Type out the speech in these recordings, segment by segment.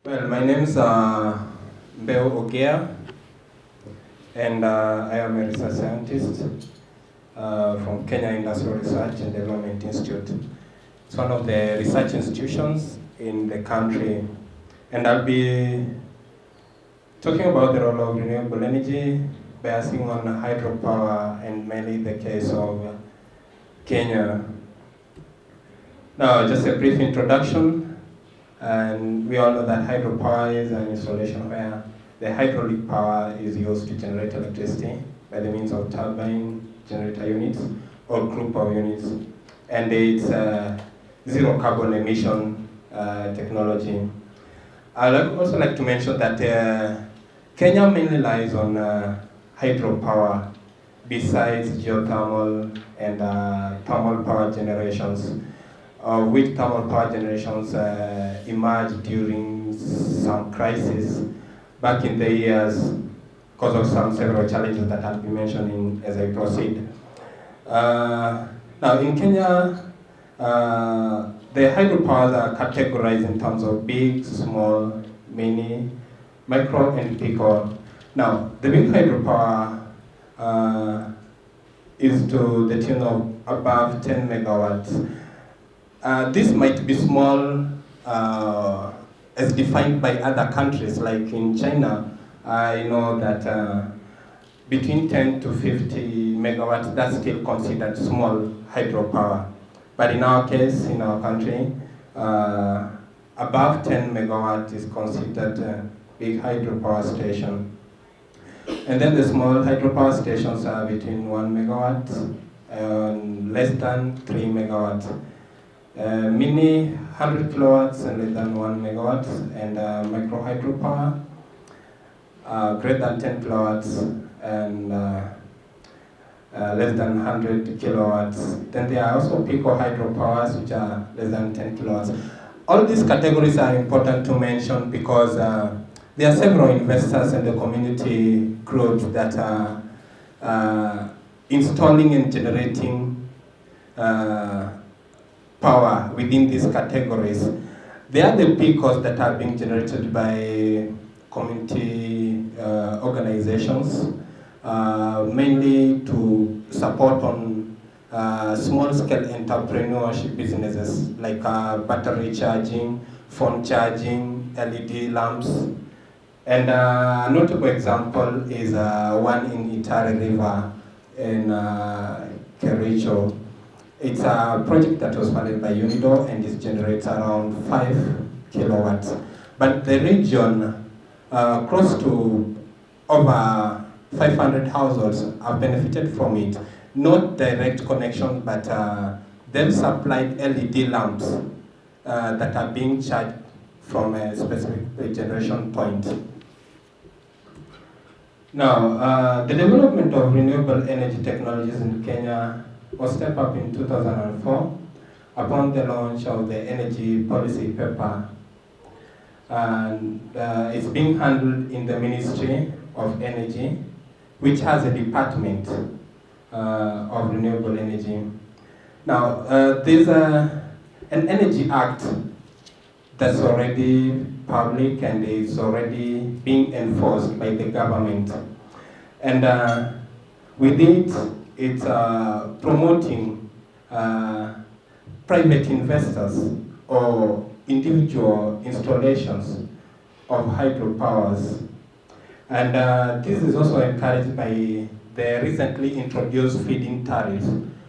Well, my name is Mbeo Ogeya, and I am a research scientist from Kenya Industrial Research and Development Institute. It's one of the research institutions in the country, and I'll be talking about the role of renewable energy, basing on hydropower, and mainly the case of Kenya. Now, just a brief introduction. And we all know that hydropower is an installation where the hydraulic power is used to generate electricity by the means of turbine generator units or group of units. And it's zero carbon emission technology. I'd also like to mention that Kenya mainly relies on hydropower besides geothermal and thermal power generations. Which thermal power generations emerged during some crisis back in the years because of some several challenges that I'll be mentioning as I proceed. Now in Kenya, the hydropowers are categorized in terms of big, small, mini, micro, and pico. Now the big hydropower is to the tune of above 10 megawatts. This might be small as defined by other countries, like in China. I know that between 10 to 50 megawatts, that's still considered small hydropower. But in our case, in our country, above 10 megawatts is considered a big hydropower station. And then the small hydropower stations are between 1 megawatt and less than 3 megawatts. Mini 100 kilowatts and less than 1 megawatt, and micro hydropower greater than 10 kilowatts and less than 100 kilowatts. Then there are also pico hydropowers which are less than 10 kilowatts. All these categories are important to mention because there are several investors and the community groups that are installing and generating power within these categories. They are the picos that are being generated by community organizations, mainly to support on small-scale entrepreneurship businesses like battery charging, phone charging, LED lamps. And a notable example is one in Itare River in Kericho. It's a project that was funded by UNIDO and it generates around 5 kilowatts. But the region, close to over 500 households have benefited from it. Not direct connection, but they've supplied LED lamps that are being charged from a specific generation point. Now, the development of renewable energy technologies in Kenya was stepped up in 2004 upon the launch of the energy policy paper. And it's being handled in the Ministry of Energy, which has a department of renewable energy. Now, there's an Energy Act that's already public and is already being enforced by the government. And with it, it's promoting private investors or individual installations of hydropowers. And this is also encouraged by the recently introduced feed-in tariff,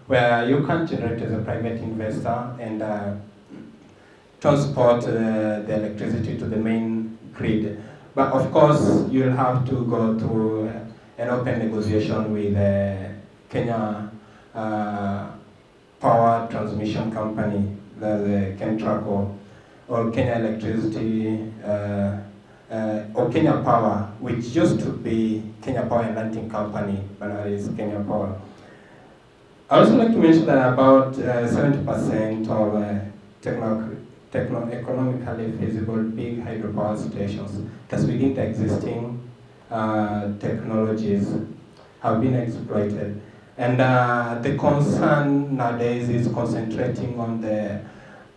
where you can generate as a private investor and transport the electricity to the main grid. But of course, you'll have to go through an open negotiation with Kenya Power Transmission Company, the KENTRACO, or Kenya Electricity, or Kenya Power, which used to be Kenya Power and Lighting Company, but now it's Kenya Power. I also like to mention that about 70% of economically feasible big hydropower stations that's within the existing technologies have been exploited. And the concern nowadays is concentrating on the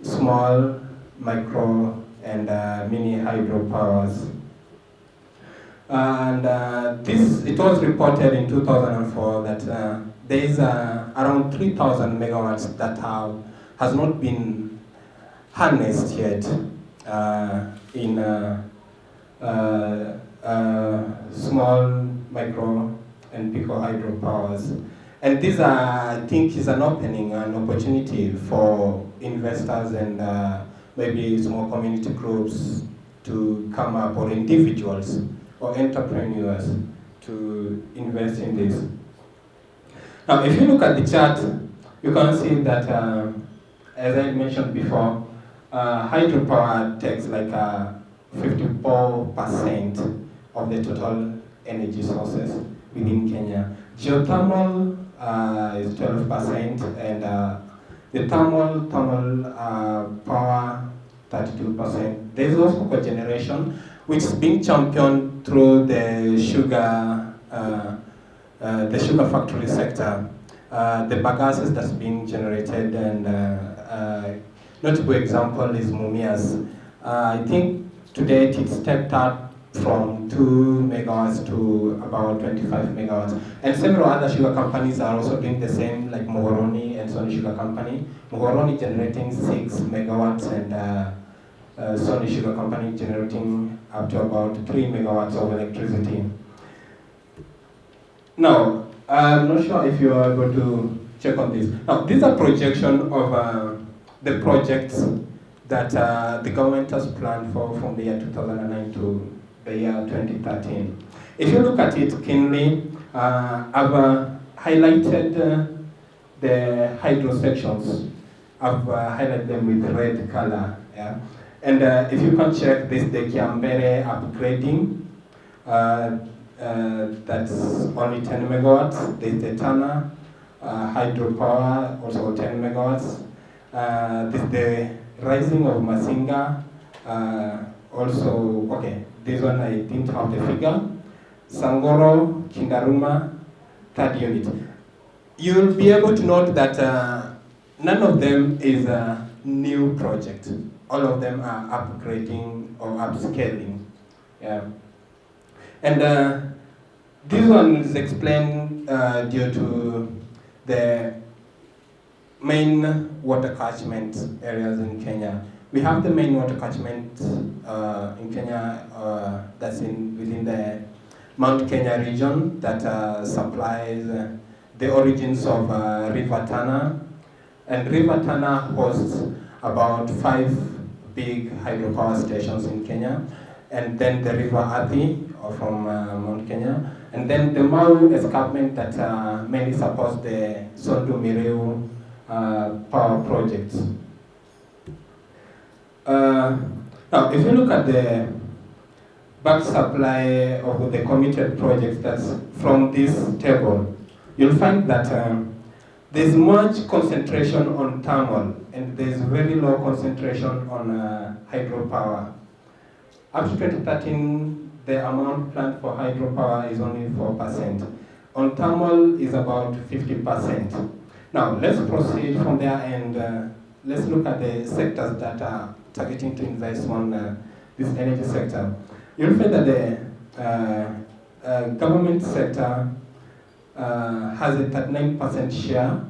small, micro, and mini hydropowers. And it was reported in 2004 that there is around 3,000 megawatts that has not been harnessed yet in small, micro, and pico hydropowers. And these I think, is an opening, an opportunity for investors and maybe small community groups to come up, or individuals or entrepreneurs to invest in this. Now, if you look at the chart, you can see that, as I mentioned before, hydropower takes like 54% of the total energy sources within Kenya. Geothermal is 12%, and the thermal power 32%. There is also cogeneration, which is being championed through the sugar factory sector. The bagases that's being generated, and notable example is Mumias. I think to date it's stepped up from 2 megawatts to about 25 megawatts. And several other sugar companies are also doing the same, like Muhoroni and Sony Sugar Company. Muhoroni generating 6 megawatts, and Sony Sugar Company generating up to about 3 megawatts of electricity. Now, I'm not sure if you are able to check on this. Now, these are projections of the projects that the government has planned for from the year 2009 to the year 2013. If you look at it keenly, I've highlighted the hydro sections. I've highlighted them with red color. Yeah? And if you can check this, the Kiambere upgrading, that's only 10 megawatts. There's the Tana hydropower, also 10 megawatts. There's the rising of Masinga, also, okay, this one I didn't have the figure. Sangoro, Kindaruma, third unit. You'll be able to note that none of them is a new project. All of them are upgrading or upscaling. Yeah. And this one is explained due to the main water catchment areas in Kenya. We have the main water catchment in Kenya that's within the Mount Kenya region that supplies the origins of River Tana. And River Tana hosts about 5 big hydropower stations in Kenya. And then the River Athi from Mount Kenya. And then the Mau escarpment that mainly supports the Sondu Mireu power projects. Now, if you look at the back supply of the committed projects that's from this table, you'll find that there's much concentration on thermal, and there's very low concentration on hydropower. Up to 2013, the amount planned for hydropower is only 4%. On thermal is about 50%. Now, let's proceed from there, and let's look at the sectors that are targeting to invest on this energy sector. You'll find that the government sector has a 39% share,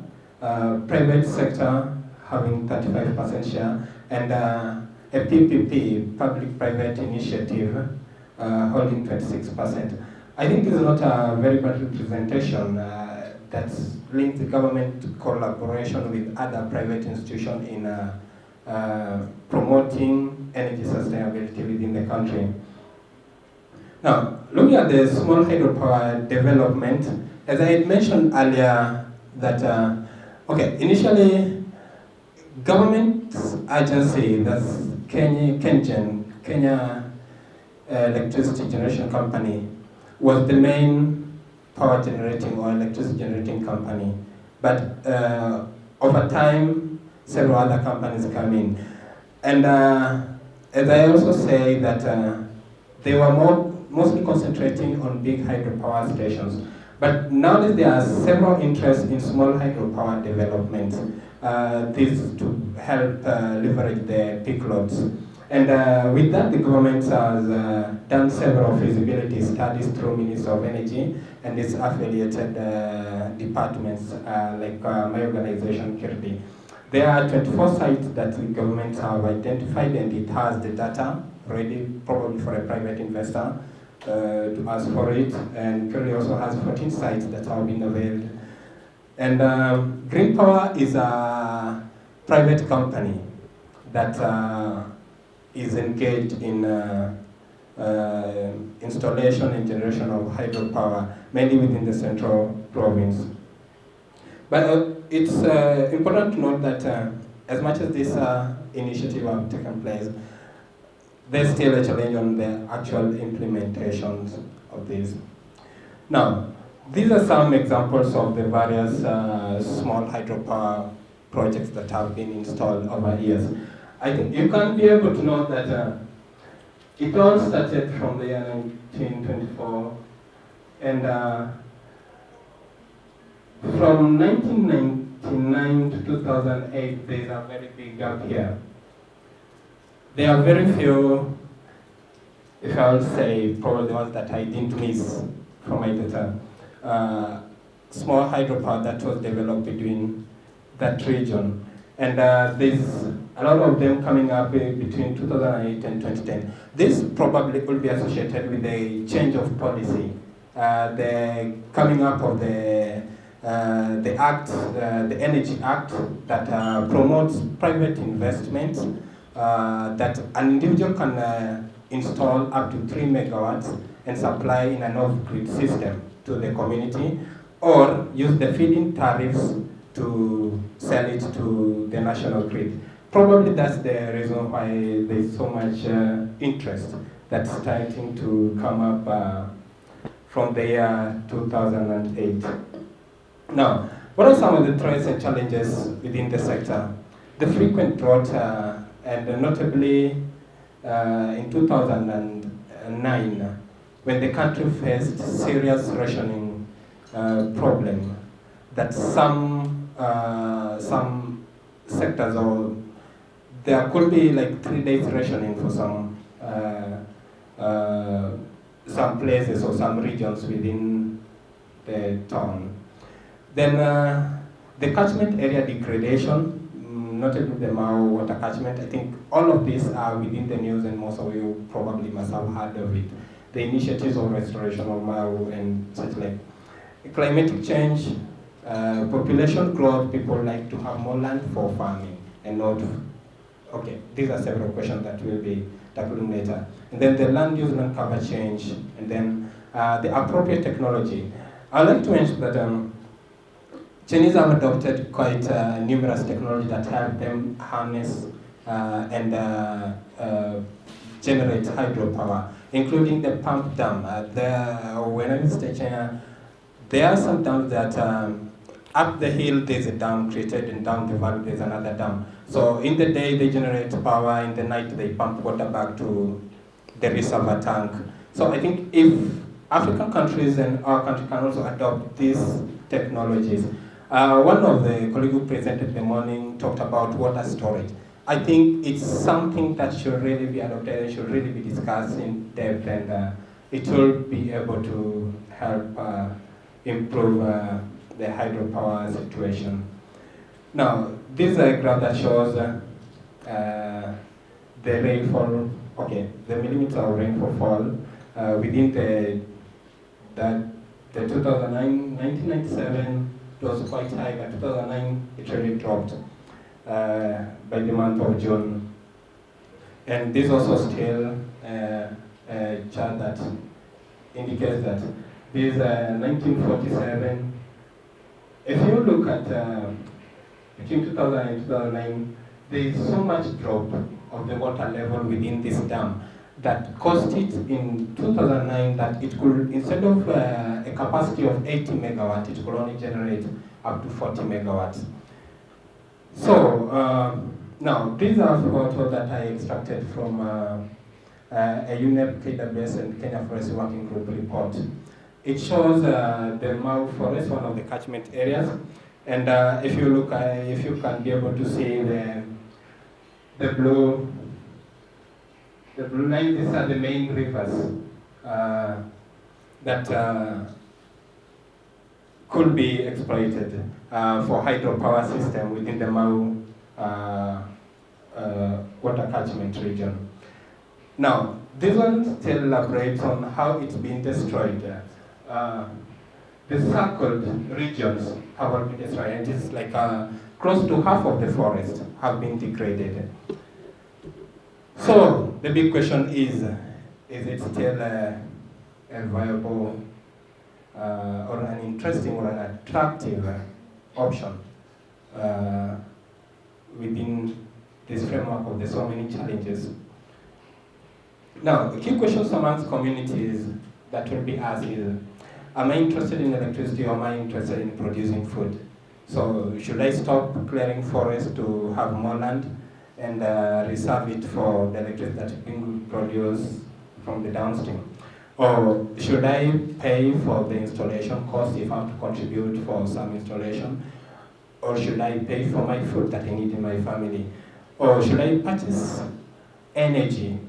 private sector having 35% share, and a PPP, public-private initiative, holding 26%. I think this is not a very bad representation that links the government collaboration with other private institutions in promoting energy sustainability within the country. Now, looking at the small hydropower development, as I had mentioned earlier, that initially, government agency, that's Kenya Electricity Generation Company, was the main power generating or electricity generating company. But over time, several other companies come in. And as I also say that they were mostly concentrating on big hydropower stations. But nowadays there are several interests in small hydropower development. This to help leverage the peak loads. And with that, the government has done several feasibility studies through Ministry of Energy and its affiliated departments, like my organization, KIRDI. There are 24 sites that the government have identified, and it has the data ready, probably for a private investor to ask for it. And KIRDI also has 14 sites that have been availed. And Green Power is a private company that is engaged in installation and generation of hydropower, mainly within the central province. But it's important to note that as much as this initiative have taken place, there's still a challenge on the actual implementations of this. Now, these are some examples of the various small hydropower projects that have been installed over years. I think you can be able to know that it all started from the year 1924, and from 1999 to 2008, there's a very big gap here. There are very few, if I would say, probably the ones that I didn't miss from my data, small hydropower that was developed between that region. And there's a lot of them coming up between 2008 and 2010. This probably will be associated with the change of policy, the coming up of the act, the Energy Act, that promotes private investments, that an individual can install up to 3 megawatts and supply in an off-grid system to the community, or use the feed-in tariffs to sell it to the national grid. Probably that's the reason why there's so much interest that's starting to come up from the year 2008. Now, what are some of the threats and challenges within the sector? The frequent drought, and notably in 2009, when the country faced serious rationing problem, that some sectors, or there could be like 3 days rationing for some places or some regions within the town. Then the catchment area degradation, notably the Mao water catchment. I think all of these are within the news, and most of you probably must have heard of it. The initiatives of restoration of Mao and such like. Climatic change, population growth, people like to have more land for farming and not, okay, these are several questions that we'll be tackling later. And then the land use land cover change, and then the appropriate technology. I'd like to mention that Chinese have adopted quite numerous technology that help them harness and generate hydropower, including the pump dam. When I visited China, there are some dams that up the hill there's a dam created, and down the valley there's another dam. So in the day they generate power, in the night they pump water back to the reservoir tank. So I think if African countries and our country can also adopt these technologies. One of the colleagues who presented the morning talked about water storage. I think it's something that should really be adopted and should really be discussed in depth, and it will be able to help improve the hydropower situation. Now, this is a graph that shows the rainfall, okay, the millimeter of rainfall fall within the 1997 it was quite high, but 2009 it really dropped by the month of June. And this also still a chart that indicates that this 1947, if you look at between 2000 and 2009, there is so much drop of the water level within this dam that caused it in 2009 that it could, instead of a capacity of 80 megawatts, it could only generate up to 40 megawatts. So now these are photos that I extracted from a UNEP, KWS, and Kenya Forest Working Group report. It shows the Mau Forest, one of the catchment areas, and if you look, if you can be able to see the blue The blue line, these are the main rivers that could be exploited for hydropower system within the Mau water catchment region. Now, this one still elaborates on how it's been destroyed. The circled regions have all been destroyed, and it's like close to half of the forest have been degraded. So the big question is it still a viable or an interesting or an attractive option within this framework of the so many challenges? Now, the key questions amongst communities that will be asked is, am I interested in electricity or am I interested in producing food? So should I stop clearing forests to have more land and reserve it for the electricity that is being produced from the downstream? Or should I pay for the installation cost if I have to contribute for some installation? Or should I pay for my food that I need in my family? Or should I purchase energy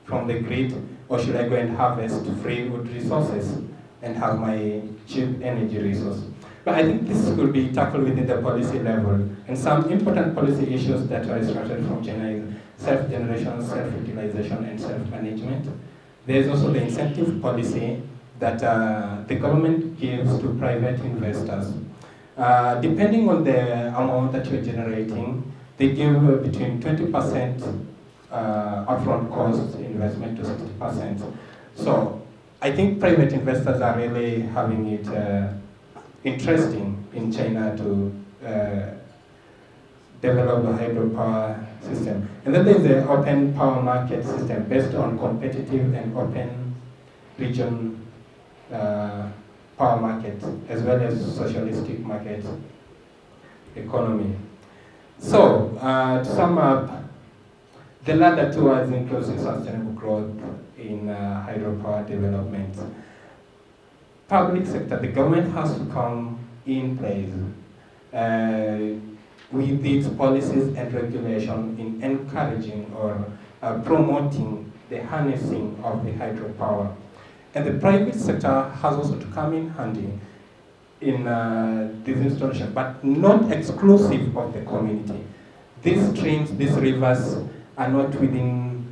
from the grid? Or should I go and harvest free wood resources and have my cheap energy resource? But I think this could be tackled within the policy level. And some important policy issues that are extracted from China is self-generation, self-utilization, and self-management. There's also the incentive policy that the government gives to private investors. Depending on the amount that you're generating, they give between 20% upfront cost investment to 60%. So I think private investors are really having it interesting in China to develop a hydropower system. And then there's the open power market system based on competitive and open region power market, as well as socialistic market economy. So, to sum up, the ladder towards inclusive sustainable growth in hydropower development. Public sector, the government has to come in place with its policies and regulation in encouraging or promoting the harnessing of the hydropower. And the private sector has also to come in handy in this installation, but not exclusive of the community. These streams, these rivers are not within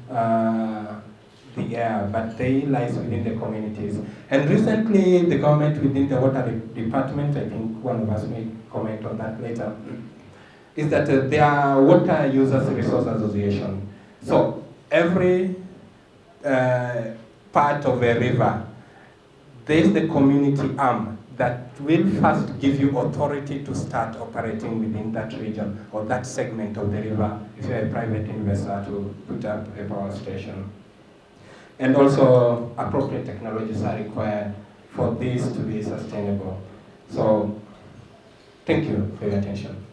the air, but they lies within the communities. And recently, the government within the water department, I think one of us may comment on that later, is that they are water users resource association. So every part of a river, there is the community arm that will first give you authority to start operating within that region or that segment of the river if you're a private investor to put up a power station. And also appropriate technologies are required for this to be sustainable. So thank you for your attention.